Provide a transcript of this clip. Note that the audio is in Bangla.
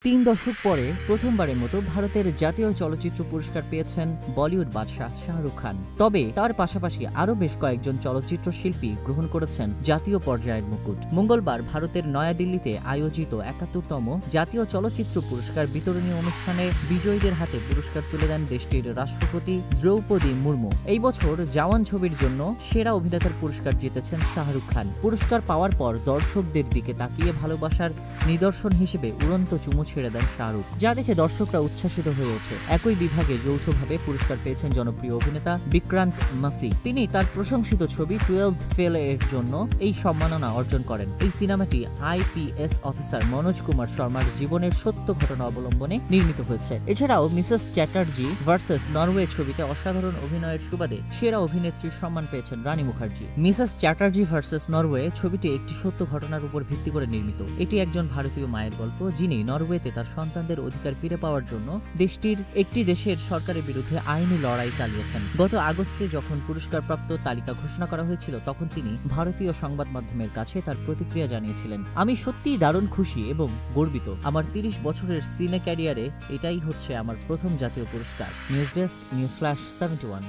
3 দশক পরে প্রথমবারের মতো ভারতের জাতীয় চলচ্চিত্র পুরস্কার পেয়েছেন বলিউড বাদশাহ শাহরুখ খান। তবে তার পাশাপাশি আরও বেশ কয়েকজন চলচ্চিত্র শিল্পী গ্রহণ করেছেন জাতীয় পর্যায়ের মুকুট। মঙ্গলবার ভারতের নয়াদিল্লিতে আয়োজিত ৭১তম জাতীয় চলচ্চিত্র পুরস্কার বিতরণী অনুষ্ঠানে বিজয়ীদের হাতে পুরস্কার তুলে দেন দেশটির রাষ্ট্রপতি দ্রৌপদী মুর্মু। এই বছর জওয়ান ছবির জন্য সেরা অভিনেতার পুরস্কার জিতেছেন শাহরুখ খান। পুরস্কার পাওয়ার পর দর্শকদের দিকে তাকিয়ে ভালোবাসার নিদর্শন হিসেবে উড়ন্ত চুমু ছেড়ে দেন শাহরুখ, যা দেখে দর্শকরা উচ্ছ্বাসিত হয়ে ওঠে। একই বিভাগে যৌথভাবে পুরস্কার পেয়েছেন জনপ্রিয় অভিনেতা বিক্রান্ত মাসি। তিনি তার প্রশংসিত ছবি 12th ফেল এর জন্য এই সম্মাননা অর্জন করেন। এই সিনেমাটি IPS অফিসার মনোজ কুমার শর্মার জীবনের সত্য ঘটনা অবলম্বনে নির্মিত হয়েছে। এছাড়াও মিসেস চ্যাটার্জি ভার্সেস নরওয়ে ছবিতে অসাধারণ অভিনয়ের সুবাদে সেরা অভিনেত্রীর সম্মান পেয়েছেন Rani Mukherjee. Mrs Chatterjee versus Norway ছবিটি একটি সত্য ঘটনার উপর ভিত্তি করে নির্মিত। এটি একজন ভারতীয় মায়ের গল্প, যিনি নরওয়েতে তার সন্তানদের অধিকার ফিরে পাওয়ার জন্য একটি দেশের সরকারের বিরুদ্ধে আইনি লড়াই চালিয়েছেন। গত আগস্টে যখন পুরস্কারপ্রাপ্ত তালিকা ঘোষণা করা হয়েছিল, তখন তিনি ভারতীয় সংবাদ মাধ্যমের কাছে তার প্রতিক্রিয়া জানিয়েছিলেন, আমি সত্যিই দারুণ খুশি এবং গর্বিত। আমার 30 বছরের সিনে ক্যারিয়ারে এটাই হচ্ছে আমার প্রথম জাতীয় পুরস্কার। News desk, news flash 71।